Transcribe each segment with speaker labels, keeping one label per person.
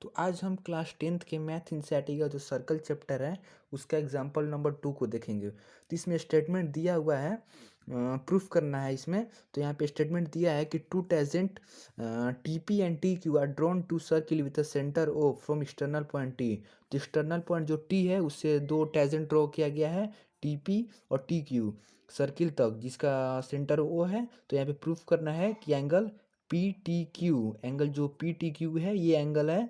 Speaker 1: तो आज हम क्लास 10th के मैथ एनसीईआरटी का जो सर्कल चैप्टर है उसका एग्जाम्पल नंबर 2 को देखेंगे। तो इसमें स्टेटमेंट दिया हुआ है, प्रूफ करना है इसमें। तो यहाँ पे स्टेटमेंट दिया है कि two tangent T P and T Q are drawn to circle with a centre O from external point T. तो एक्सटर्नल पॉइंट जो टी है उससे दो टेजेंट ड्रॉ किया गया है, टी पी और टी क्यू, सर्किल तक जिसका सेंटर ओ है। तो यहाँ पे प्रूफ करना है कि angle P T Q, angle जो पी टी क्यू है ये एंगल है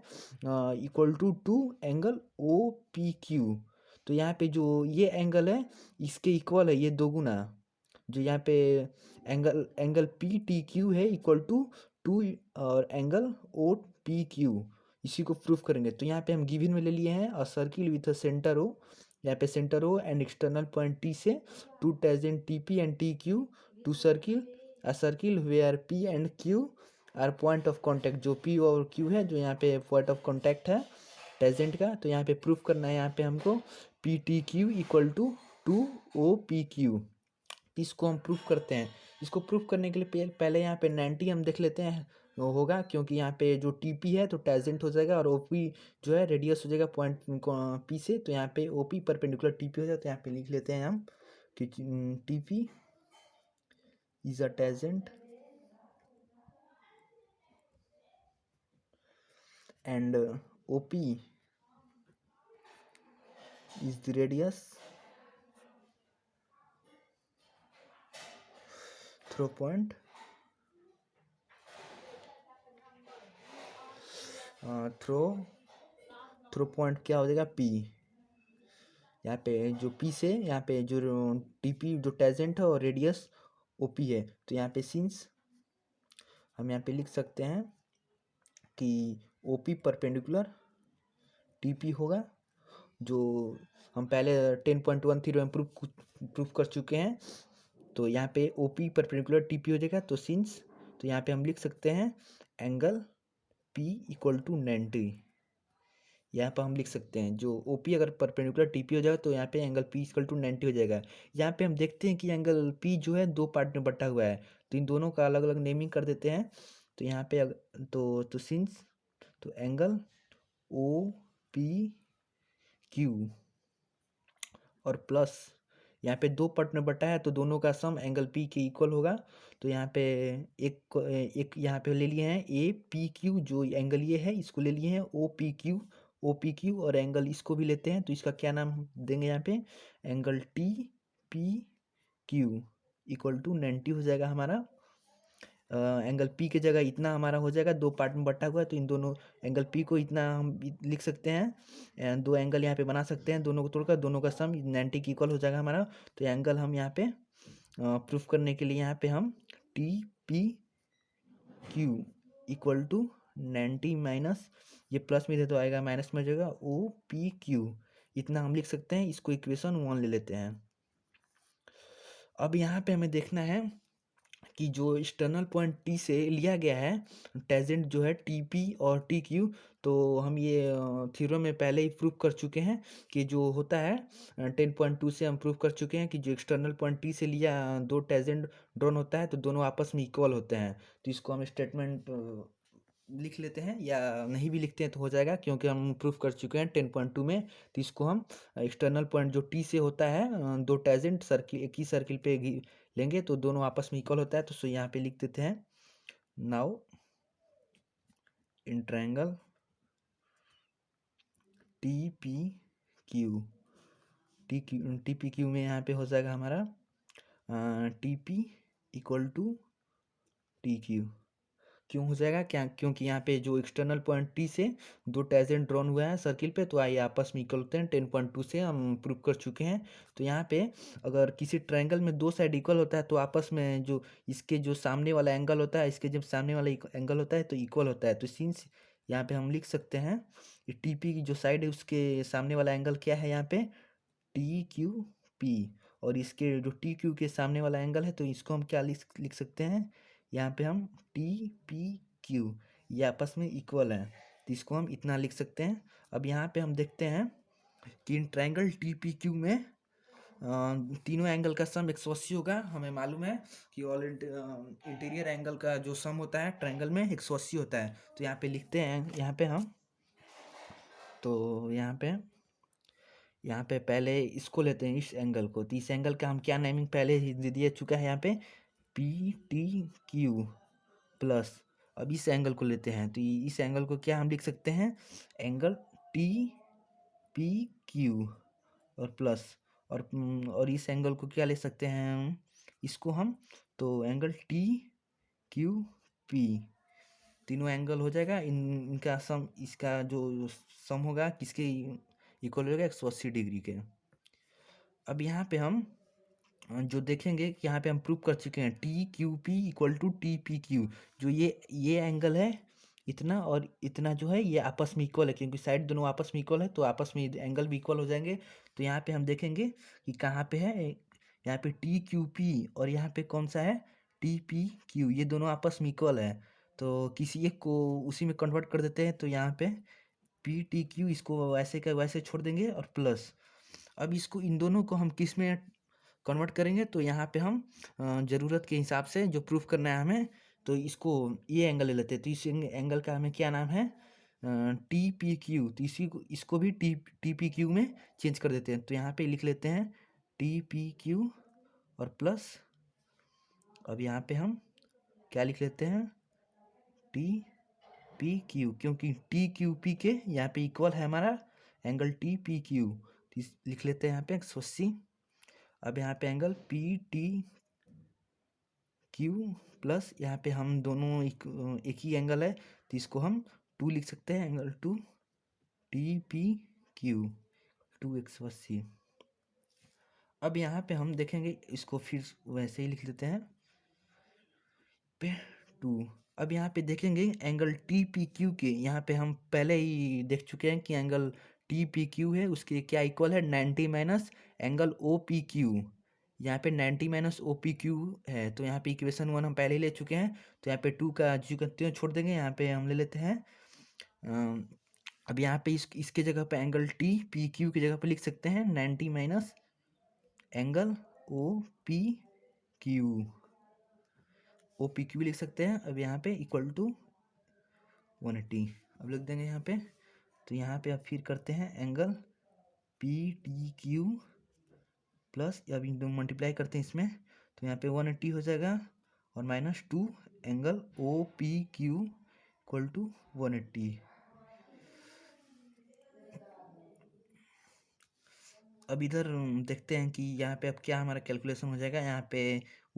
Speaker 1: equal to angle O P Q. तो यहाँ पे जो ये एंगल है इसके इक्वल है, ये दोगुना। जो यहाँ पे एंगल पी टी क्यू है इक्वल टू और एंगल ओ पी क्यू, इसी को प्रूफ करेंगे। तो यहाँ पे हम गिवन में ले लिए हैं a circle with a centre O, यहाँ पे centre O and external point T से two tangent T P and T Q to circle a circle where P and Q are point of contact. जो P और Q है जो यहाँ पे point of contact है टेजेंट का। तो यहाँ पे प्रूफ करना है यहाँ पे हमको P T Q equal to O P Q. इसको हम प्रूफ करते हैं। इसको प्रूफ करने के लिए पहले यहाँ पे 90 हम देख लेते हैं वो होगा, क्योंकि यहाँ पे जो टी पी है तो टेजेंट हो जाएगा और ओ पी जो है रेडियस हो जाएगा पॉइंट पी से। तो यहाँ पे O P perpendicular T P हो जाए। तो यहाँ पे लिख लेते हैं हम कि T P is a tangent and OP is the radius through point through point क्या हो जाएगा P। यहाँ पे जो P से यहाँ पे जो TP जो टेजेंट है और रेडियस OP है। तो यहाँ पे सिंस हम यहाँ पे लिख सकते हैं कि OP परपेंडिकुलर TP होगा, जो हम पहले 10.1 थ्योरम में प्रूफ कर चुके हैं। तो यहाँ पे O P perpendicular T P हो जाएगा। तो सिंस तो यहाँ पे हम लिख सकते हैं एंगल पी इक्वल टू 90। यहाँ पर हम लिख सकते हैं जो ओ पी अगर परपेंडिकुलर टी पी हो जाएगा तो यहाँ पे एंगल पी इक्वल टू 90 हो जाएगा। यहाँ पे हम देखते हैं कि एंगल पी जो है दो पार्ट में बटा हुआ है, तो इन दोनों का अलग अलग नेमिंग कर देते हैं। तो यहाँ पे तो सिंस तो एंगल ओ पी क्यू और प्लस यहाँ पे दो पार्ट में बटा है तो दोनों का सम एंगल पी के इक्वल होगा। तो यहाँ पे एक यहाँ पे ले लिए हैं ए पी क्यू, जो एंगल ये है इसको ले लिए हैं ओ पी क्यू और एंगल इसको भी लेते हैं। तो इसका क्या नाम देंगे यहाँ पे angle T P Q equal to 90 हो जाएगा हमारा। एंगल पी की जगह इतना हमारा हो जाएगा, दो पार्ट में बटा हुआ है तो इन दोनों एंगल पी को इतना हम लिख सकते हैं। दो एंगल यहाँ पे बना सकते हैं, दोनों को तोड़कर दोनों का सम 90 की इक्वल हो जाएगा हमारा। तो एंगल हम यहाँ पे प्रूफ करने के लिए यहाँ पे हम T P Q equal to 90 minus ये प्लस में दे तो आएगा माइनस में हो जाएगा ओ पी क्यू, इतना हम लिख सकते हैं। इसको इक्वेशन 1 ले लेते हैं। अब यहाँ पे हमें देखना है कि जो एक्सटर्नल पॉइंट टी से लिया गया है टेजेंट जो है टी पी और टी क्यू। तो हम ये थ्योरम में पहले ही प्रूफ कर चुके हैं कि जो होता है 10.2 से हम प्रूफ कर चुके हैं कि जो एक्सटर्नल पॉइंट टी से लिया दो टेजेंट ड्रॉन होता है तो दोनों आपस में इक्वल होते हैं। तो इसको हम स्टेटमेंट लिख लेते हैं या नहीं भी लिखते हैं तो हो जाएगा, क्योंकि हम प्रूफ कर चुके हैं 10.2 में। तो इसको हम एक्सटर्नल पॉइंट जो टी से होता है दो टेजेंट सर्किल एक ही सर्किल पे लेंगे तो दोनों आपस में इक्वल होता है। तो यहाँ पे लिख देते हैं now in triangle T P Q, T P Q में यहाँ पे हो जाएगा हमारा T P equal to T Q. क्यों हो जाएगा क्या, क्योंकि यहाँ पे जो एक्सटर्नल पॉइंट टी से दो टेजेंट ड्रॉन हुआ है सर्किल पे तो आइए आपस में इक्वल होते हैं। 10.2 से हम प्रूव कर चुके हैं। तो यहाँ पे अगर किसी ट्रायंगल में दो साइड इक्वल होता है तो आपस में जो इसके जो सामने वाला एंगल होता है इसके जब सामने वाला एंगल होता है तो इक्वल होता है। तो सिंस यहाँ पे हम लिख सकते हैं टी पी की जो साइड है उसके सामने वाला एंगल क्या है यहाँ पे टी क्यू पी, और इसके जो टी क्यू के सामने वाला एंगल है तो इसको हम क्या लिख सकते हैं यहाँ पे हम टी पी क्यू, ये आपस में इक्वल है तो इसको हम इतना लिख सकते हैं। अब यहाँ पे हम देखते हैं कि इन ट्रायंगल टी पी क्यू में तीनों एंगल का सम 180 होगा। हमें मालूम है कि ऑल इंटीरियर एंगल का जो सम होता है ट्रायंगल में 180 होता है। तो यहाँ पे लिखते हैं यहाँ पे हम तो यहाँ पे पहले इसको लेते हैं, इस एंगल को। तो इस एंगल का हम क्या नेमिंग पहले ही दे दिया चुका है यहाँ पे, पी टी क्यू प्लस। अब इस एंगल को लेते हैं, तो इस एंगल को क्या हम लिख सकते हैं, एंगल टी पी क्यू और प्लस। और इस एंगल को क्या ले सकते हैं हम, इसको हम, तो एंगल टी क्यू पी, तीनों एंगल हो जाएगा। इनका सम, इसका जो सम होगा किसके इक्वल होगा, 180 डिग्री के। अब यहाँ पे हम जो देखेंगे कि यहाँ पे हम प्रूव कर चुके हैं T Q P equal to T P Q. जो ये एंगल है इतना और इतना जो है ये आपस में इक्वल है, क्योंकि साइड दोनों आपस में इक्वल है, तो आपस में एंगल भी इक्वल हो जाएंगे। तो यहाँ पे हम देखेंगे कि कहाँ पे है, यहाँ पे टी क्यू पी और यहाँ पे कौन सा है, टी पी क्यू, ये दोनों आपस में इक्वल है। तो किसी एक को उसी में कन्वर्ट कर देते हैं। तो यहाँ पे पी टी क्यू, इसको वैसे का वैसे छोड़ देंगे और प्लस। अब इसको, इन दोनों को हम किस में कन्वर्ट करेंगे, तो यहाँ पे हम ज़रूरत के हिसाब से जो प्रूफ करना है हमें, तो इसको ये एंगल ले लेते हैं। तो इस एंगल का हमें क्या नाम है, टी पी क्यू। तो इसको भी टी पी क्यू में चेंज कर देते हैं। तो यहाँ पे लिख लेते हैं टी पी क्यू और प्लस। अब यहाँ पे हम क्या लिख लेते हैं, टी पी क्यू, क्योंकि टी क्यू पी के यहाँ पे इक्वल है हमारा एंगल टी पी क्यू। तो लिख लेते हैं यहाँ पे 180। अब यहाँ पे angle P T Q plus, यहाँ पे हम दोनों एक ही एंगल है, तो इसको हम 2 लिख सकते हैं, एंगल 2 टी पी क्यू 2 180। अब यहाँ पे हम देखेंगे, इसको फिर वैसे ही लिख लेते हैं पे 2। अब यहाँ पे देखेंगे एंगल टी पी क्यू के, यहाँ पे हम पहले ही देख चुके हैं कि एंगल टी पी क्यू है, उसके क्या इक्वल है, 90 minus angle O P Q. यहाँ पे 90 माइनस ओ पी क्यू है, तो यहाँ पे इक्वेशन 1 हम पहले ही ले चुके हैं। तो यहाँ पे 2 का जो करते हैं छोड़ देंगे, यहाँ पे हम ले लेते हैं अब यहाँ पे इसके जगह पे एंगल टी पी क्यू की जगह पे लिख सकते हैं 90 minus angle O P Q, O P Q लिख सकते हैं। अब यहाँ पे इक्वल टू 180 अब लिख देंगे यहाँ पे। तो यहाँ पे अब फिर करते हैं angle P T Q plus, अब इन दोनों मल्टीप्लाई करते हैं इसमें, तो यहाँ पे 180 हो जाएगा और minus 2 angle O P Q equal to 180। अब इधर देखते हैं कि यहाँ पे अब क्या हमारा कैलकुलेशन हो जाएगा। यहाँ पे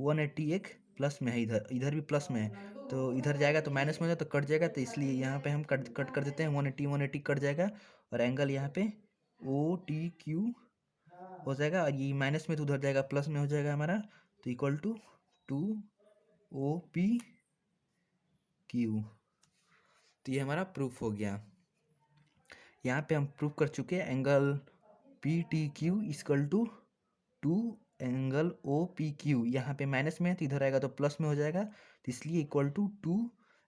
Speaker 1: 180 एक प्लस में है, इधर इधर भी प्लस में है, तो इधर जाएगा तो माइनस में हो जाएगा, तो कट जाएगा। तो इसलिए यहाँ पे हम कट कर देते हैं, 180 कट जाएगा और एंगल यहाँ पे ओ टी क्यू हो जाएगा, और ये माइनस में तो उधर जाएगा, प्लस में हो जाएगा हमारा। तो equal to 2 O P Q. तो ये हमारा प्रूफ हो गया। यहाँ पे हम प्रूफ कर चुके हैं angle P T Q equal to 2 angle O P Q. यहाँ पे माइनस में है तो इधर आएगा तो प्लस में हो जाएगा, तो इसलिए equal to 2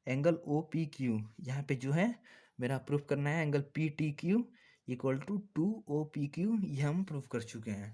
Speaker 1: angle O P Q. यहाँ पे जो है मेरा प्रूफ करना है angle P T Q equal to 2 O P Q, ये हम प्रूफ कर चुके हैं।